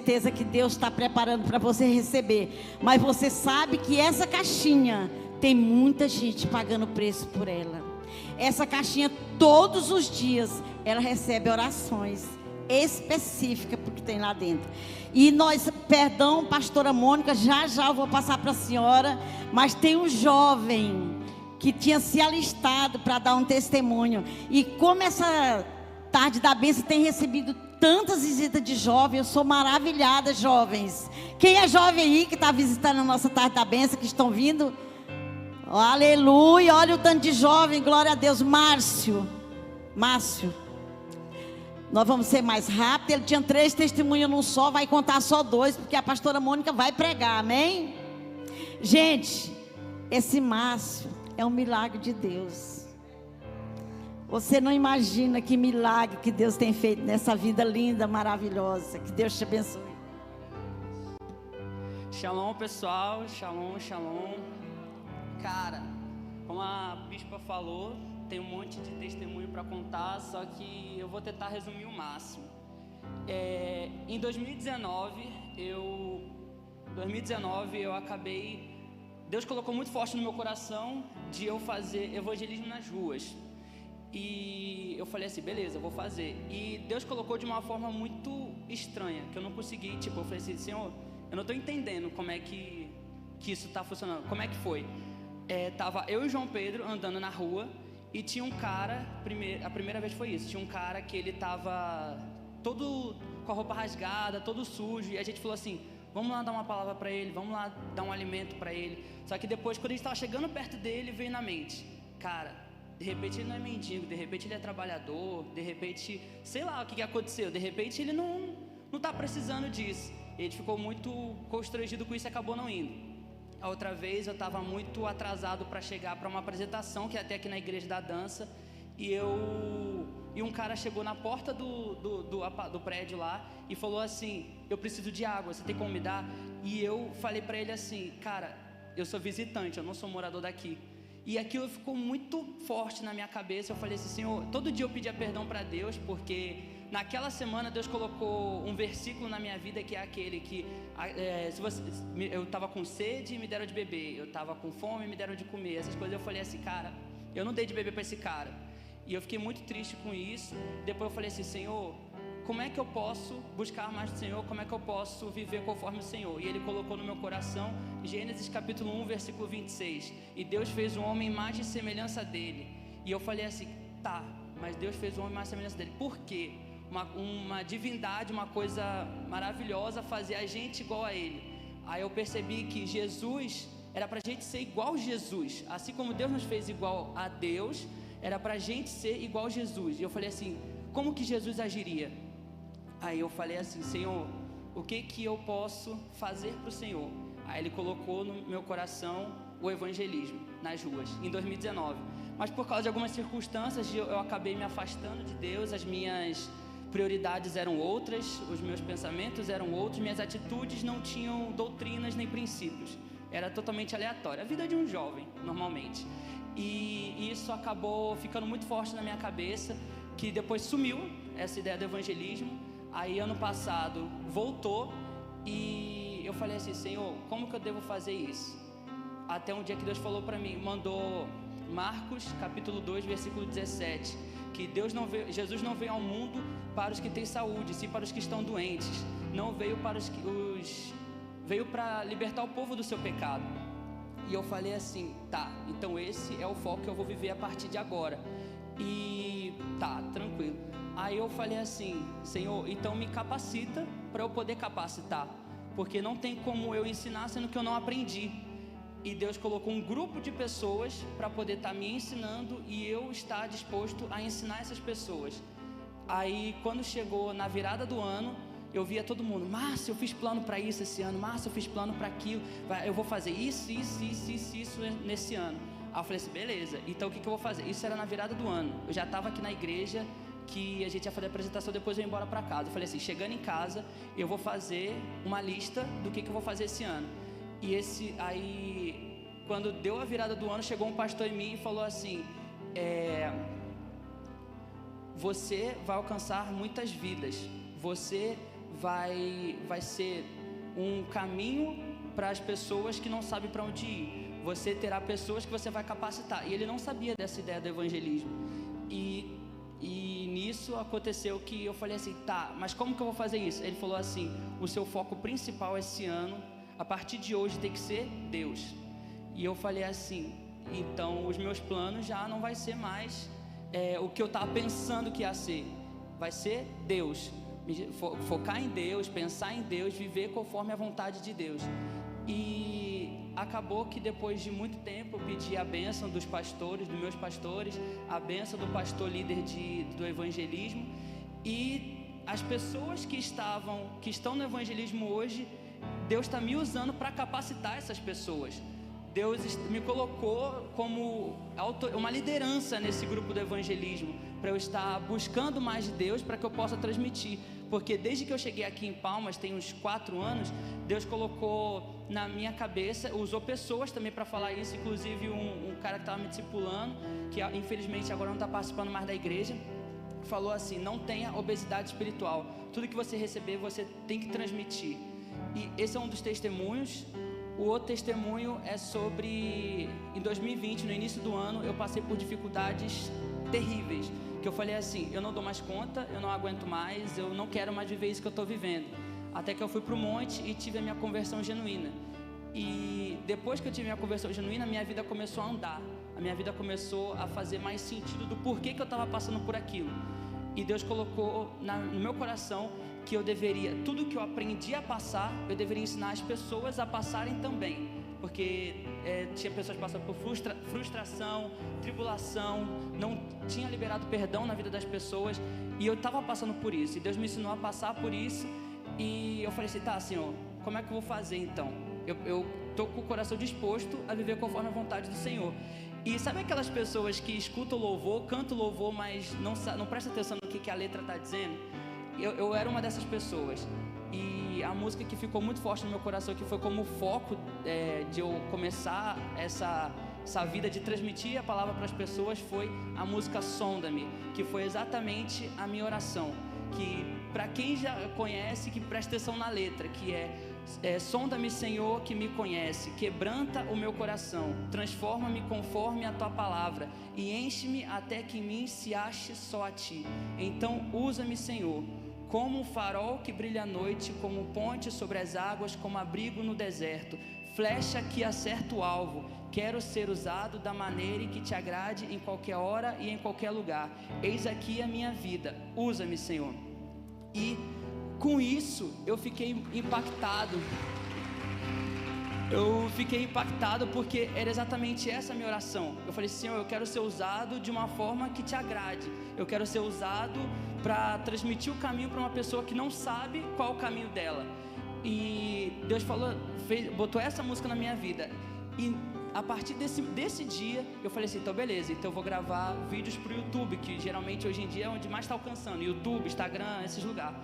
certeza que Deus está preparando para você receber. Mas você sabe que essa caixinha tem muita gente pagando preço por ela. Essa caixinha, todos os dias, ela recebe orações específicas porque tem lá dentro. E nós, perdão, pastora Mônica, já eu vou passar para a senhora, mas tem um jovem que tinha se alistado para dar um testemunho. E como essa tarde da bênção tem recebido tantas visitas de jovens, eu sou maravilhada, jovens. Quem é jovem aí que está visitando a nossa tarde da bênção, que estão vindo? Oh, aleluia, olha o tanto de jovem, glória a Deus. Márcio, nós vamos ser mais rápido. Ele tinha 3 testemunhos num só, vai contar só 2, porque a pastora Mônica vai pregar, amém? Gente, esse Márcio é um milagre de Deus. Você não imagina que milagre que Deus tem feito nessa vida linda, maravilhosa. Que Deus te abençoe. Shalom, pessoal, shalom, shalom. Cara, como a bispa falou, tem um monte de testemunho para contar, só que eu vou tentar resumir o máximo. Em 2019, eu acabei... Deus colocou muito forte no meu coração de eu fazer evangelismo nas ruas. E eu falei assim, beleza, eu vou fazer. E Deus colocou de uma forma muito estranha, que eu não consegui, eu falei assim, Senhor, eu não estou entendendo como é que isso está funcionando, como é que foi? Tava eu e o João Pedro andando na rua, e tinha um cara, a primeira vez foi isso, tinha um cara que ele tava todo com a roupa rasgada, todo sujo, e a gente falou assim, vamos lá dar uma palavra para ele, vamos lá dar um alimento para ele. Só que depois, quando a gente estava chegando perto dele, veio na mente, cara, de repente ele não é mendigo, de repente ele é trabalhador, de repente, sei lá o que aconteceu, de repente ele não está precisando disso. E a gente ficou muito constrangido com isso e acabou não indo. A outra vez eu estava muito atrasado para chegar para uma apresentação que é até aqui na igreja da dança, e um cara chegou na porta do prédio lá e falou assim, eu preciso de água, você tem como me dar? E eu falei para ele assim, cara, eu sou visitante, eu não sou morador daqui. E aquilo ficou muito forte na minha cabeça. Eu falei assim, Senhor, todo dia eu pedia perdão para Deus, porque naquela semana Deus colocou um versículo na minha vida, que é aquele que eu estava com sede e me deram de beber, eu estava com fome e me deram de comer, essas coisas. Eu falei assim, cara, eu não dei de beber para esse cara. E eu fiquei muito triste com isso. Depois eu falei assim, Senhor, como é que eu posso buscar mais do Senhor? Como é que eu posso viver conforme o Senhor? E Ele colocou no meu coração Gênesis capítulo 1, versículo 26. E Deus fez o homem imagem e semelhança dele. E eu falei assim, tá, mas Deus fez o homem imagem e semelhança dele. Por quê? Uma divindade, uma coisa maravilhosa, fazer a gente igual a Ele. Aí eu percebi que Jesus, era pra gente ser igual a Jesus. Assim como Deus nos fez igual a Deus, era pra gente ser igual a Jesus. E eu falei assim, como que Jesus agiria? Aí eu falei assim, Senhor, o que eu posso fazer para o Senhor? Aí Ele colocou no meu coração o evangelismo nas ruas, em 2019. Mas por causa de algumas circunstâncias, eu acabei me afastando de Deus, as minhas prioridades eram outras, os meus pensamentos eram outros, minhas atitudes não tinham doutrinas nem princípios, era totalmente aleatório, a vida de um jovem, normalmente. E isso acabou ficando muito forte na minha cabeça, que depois sumiu essa ideia do evangelismo. Aí ano passado voltou e eu falei assim, Senhor, como que eu devo fazer isso? Até um dia que Deus falou para mim, mandou Marcos capítulo 2, versículo 17, que Jesus não veio ao mundo para os que têm saúde, sim para os que estão doentes. Não veio para veio para libertar o povo do seu pecado. E eu falei assim, tá, então esse é o foco que eu vou viver a partir de agora. E tá, tranquilo. Aí eu falei assim, Senhor, então me capacita para eu poder capacitar, porque não tem como eu ensinar sendo que eu não aprendi. E Deus colocou um grupo de pessoas para poder estar me ensinando e eu estar disposto a ensinar essas pessoas. Aí quando chegou na virada do ano, eu via todo mundo, Márcio, eu fiz plano para isso esse ano, Márcio, eu fiz plano para aquilo, eu vou fazer isso nesse ano. Aí eu falei assim, beleza, então o que eu vou fazer? Isso era na virada do ano, eu já estava aqui na igreja, que a gente ia fazer a apresentação, depois eu ia embora para casa. Eu falei assim, chegando em casa, eu vou fazer uma lista do que eu vou fazer esse ano. E aí, quando deu a virada do ano, chegou um pastor em mim e falou assim, você vai alcançar muitas vidas, você vai ser um caminho para as pessoas que não sabem para onde ir. Você terá pessoas que você vai capacitar. E ele não sabia dessa ideia do evangelismo. E nisso aconteceu que eu falei assim, tá, mas como que eu vou fazer isso? Ele falou assim, o seu foco principal esse ano, a partir de hoje, tem que ser Deus. E eu falei assim, então os meus planos já não vai ser mais o que eu estava pensando que ia ser. Vai ser Deus. Focar em Deus, pensar em Deus, viver conforme a vontade de Deus. E acabou que depois de muito tempo eu pedi a bênção dos pastores, dos meus pastores, a bênção do pastor líder do evangelismo, e as pessoas que estão no evangelismo hoje, Deus está me usando para capacitar essas pessoas. Deus me colocou como uma liderança nesse grupo do evangelismo, para eu estar buscando mais de Deus, para que eu possa transmitir. Porque desde que eu cheguei aqui em Palmas, tem uns 4 anos, Deus colocou na minha cabeça, usou pessoas também para falar isso, inclusive um cara que estava me discipulando, que infelizmente agora não está participando mais da igreja, falou assim, não tenha obesidade espiritual, tudo que você receber, você tem que transmitir. E esse é um dos testemunhos. O outro testemunho é sobre, em 2020, no início do ano, eu passei por dificuldades terríveis, que eu falei assim, eu não dou mais conta, eu não aguento mais, eu não quero mais viver isso que eu estou vivendo. Até que eu fui para o monte e tive a minha conversão genuína. E depois que eu tive a minha conversão genuína, a minha vida começou a andar. A minha vida começou a fazer mais sentido do porquê que eu estava passando por aquilo. E Deus colocou no meu coração que eu deveria, tudo que eu aprendi a passar, eu deveria ensinar as pessoas a passarem também. Porque tinha pessoas passando por frustração, tribulação, não tinha liberado perdão na vida das pessoas, e eu estava passando por isso, e Deus me ensinou a passar por isso, e eu falei assim, tá, Senhor, como é que eu vou fazer então? Eu estou com o coração disposto a viver conforme a vontade do Senhor. E sabe aquelas pessoas que escutam louvor, cantam louvor, mas não prestam atenção no que a letra está dizendo? Eu era uma dessas pessoas. E a música que ficou muito forte no meu coração, que foi como foco de eu começar essa vida de transmitir a palavra para as pessoas, foi a música Sonda-me, que foi exatamente a minha oração. Que para quem já conhece, que presta atenção na letra, que sonda-me, Senhor, que me conhece, quebranta o meu coração, transforma-me conforme a tua palavra e enche-me até que em mim se ache só a ti. Então usa-me, Senhor, como um farol que brilha à noite, como ponte sobre as águas, como abrigo no deserto, flecha que acerta o alvo. Quero ser usado da maneira em que te agrade, em qualquer hora e em qualquer lugar. Eis aqui a minha vida, usa-me, Senhor. E com isso eu fiquei impactado. Porque era exatamente essa a minha oração. Eu falei, Senhor, eu quero ser usado de uma forma que te agrade. Eu quero ser usado para transmitir o caminho para uma pessoa que não sabe qual é o caminho dela. E Deus botou essa música na minha vida. E a partir desse dia, eu falei assim, então beleza, então eu vou gravar vídeos para o YouTube, que geralmente hoje em dia é onde mais está alcançando, YouTube, Instagram, esses lugares.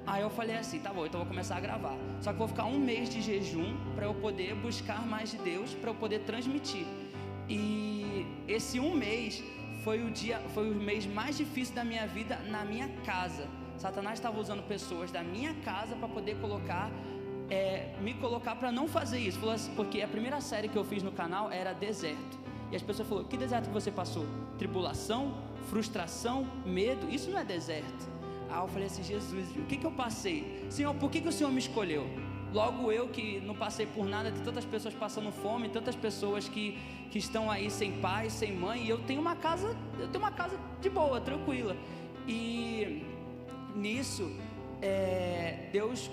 Aí eu falei assim, tá bom, então eu vou começar a gravar. Só que vou ficar 1 mês de jejum para eu poder buscar mais de Deus, para eu poder transmitir. E esse 1 mês foi o mês mais difícil da minha vida na minha casa. Satanás estava usando pessoas da minha casa para poder me colocar para não fazer isso. Falou assim, porque a primeira série que eu fiz no canal era deserto. E as pessoas falaram, que deserto que você passou? Tribulação, frustração, medo, isso não é deserto. Aí eu falei assim, Jesus, o que eu passei? Senhor, por que o Senhor me escolheu? Logo eu que não passei por nada, tem tantas pessoas passando fome, tantas pessoas que estão aí sem pai, sem mãe, e eu tenho uma casa de boa, tranquila. E nisso, Deus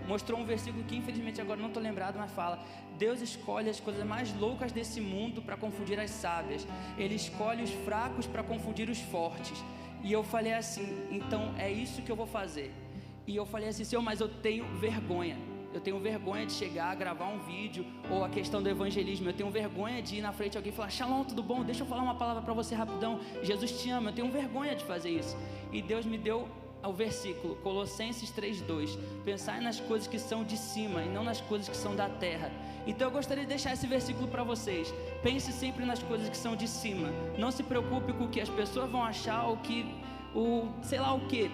mostrou um versículo que infelizmente agora não estou lembrado, mas fala: Deus escolhe as coisas mais loucas desse mundo para confundir as sábias. Ele escolhe os fracos para confundir os fortes. E eu falei assim, então é isso que eu vou fazer. E eu falei assim, Senhor, mas eu tenho vergonha. Eu tenho vergonha de chegar, gravar um vídeo, ou a questão do evangelismo. Eu tenho vergonha de ir na frente de alguém e falar: Shalom, tudo bom? Deixa eu falar uma palavra para você rapidão. Jesus te ama. Eu tenho vergonha de fazer isso. E Deus me deu o versículo, Colossenses 3:2. Pensai nas coisas que são de cima e não nas coisas que são da terra. Então eu gostaria de deixar esse versículo para vocês. Pense sempre nas coisas que são de cima. Não se preocupe com o que as pessoas vão achar, ou que sei lá o que,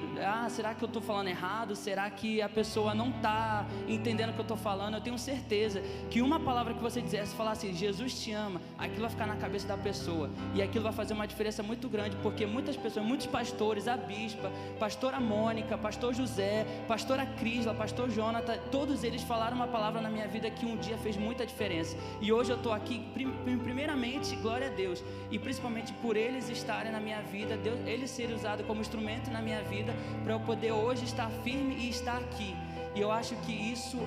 será que eu estou falando errado? Será que a pessoa não está entendendo o que eu estou falando? Eu tenho certeza que uma palavra que você dissesse, falar assim, Jesus te ama, aquilo vai ficar na cabeça da pessoa, e aquilo vai fazer uma diferença muito grande, porque muitas pessoas, muitos pastores, a bispa, pastora Mônica, pastor José, pastora Crisla, pastor Jonathan, todos eles falaram uma palavra na minha vida que um dia fez muita diferença, e hoje eu estou aqui, primeiramente, glória a Deus, e principalmente por eles estarem na minha vida, Deus, eles serem usados como instrumento na minha vida, para eu poder hoje estar firme e estar aqui. E eu acho que isso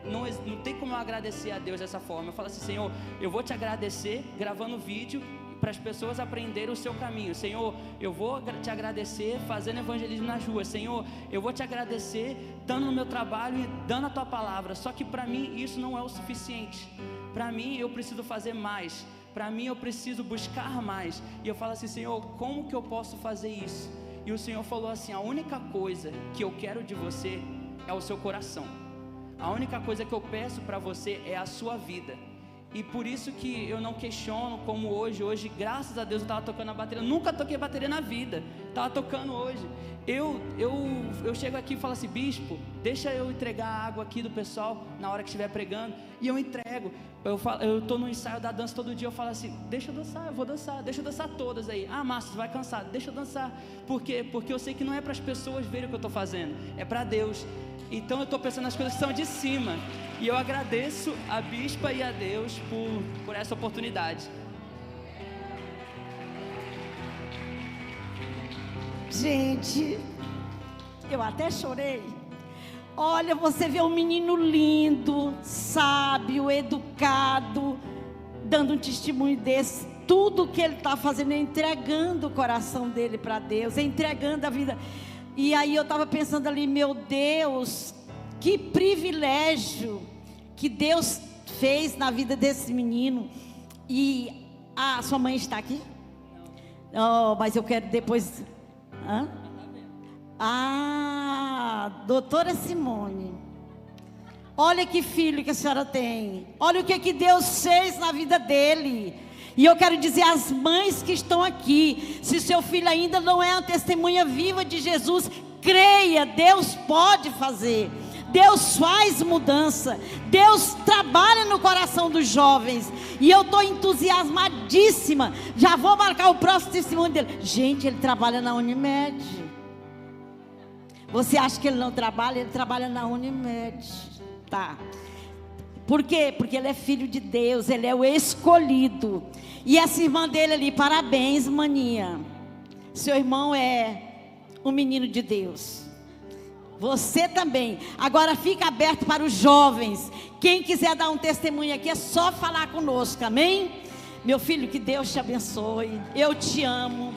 não tem como eu agradecer a Deus dessa forma. Eu falo assim, Senhor, eu vou te agradecer gravando vídeo para as pessoas aprenderem o seu caminho. Senhor, eu vou te agradecer fazendo evangelismo nas ruas. Senhor, eu vou te agradecer estando no meu trabalho e dando a tua palavra. Só que para mim isso não é o suficiente. Para mim eu preciso fazer mais. Para mim eu preciso buscar mais. E eu falo assim, Senhor, como que eu posso fazer isso? E o Senhor falou assim, a única coisa que eu quero de você é o seu coração. A única coisa que eu peço para você é a sua vida. E por isso que eu não questiono como hoje, graças a Deus eu estava tocando a bateria. Eu nunca toquei bateria na vida, estava tocando hoje. Eu chego aqui e falo assim, bispo, deixa eu entregar a água aqui do pessoal na hora que estiver pregando. E eu entrego. Eu estou no ensaio da dança todo dia, eu falo assim, deixa eu dançar, eu vou dançar, deixa eu dançar todas aí. Márcio, você vai cansar, deixa eu dançar. Por quê? Porque eu sei que não é para as pessoas verem o que eu estou fazendo, é para Deus. Então eu estou pensando nas coisas que são de cima. E eu agradeço a bispa e a Deus por essa oportunidade. Gente, eu até chorei. Olha, você vê um menino lindo, sábio, educado, dando um testemunho desse. Tudo que ele está fazendo é entregando o coração dele para Deus, é entregando a vida. E aí eu estava pensando ali, meu Deus, que privilégio que Deus fez na vida desse menino. E a sua mãe está aqui? Não. Oh, mas eu quero depois... doutora Simone, olha que filho que a senhora tem, olha o que Deus fez na vida dele. E eu quero dizer às mães que estão aqui, se seu filho ainda não é uma testemunha viva de Jesus, creia, Deus pode fazer, Deus faz mudança, Deus trabalha no coração dos jovens. E eu estou entusiasmadíssima, já vou marcar o próximo testemunho dele. Gente, ele trabalha na Unimed. Você acha que ele não trabalha? Ele trabalha na Unimed. Tá. Por quê? Porque ele é filho de Deus, ele é o escolhido. E essa irmã dele ali, parabéns, maninha. Seu irmão é um menino de Deus. Você também. Agora fica aberto para os jovens. Quem quiser dar um testemunho aqui, é só falar conosco, amém? Meu filho, que Deus te abençoe. Eu te amo.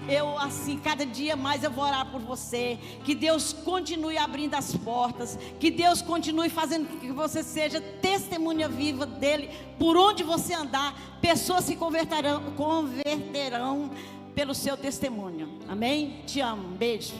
Eu, assim, cada dia mais eu vou orar por você. Que Deus continue abrindo as portas. Que Deus continue fazendo com que você seja testemunha viva dele. Por onde você andar, pessoas se converterão pelo seu testemunho. Amém? Te amo. Um beijo.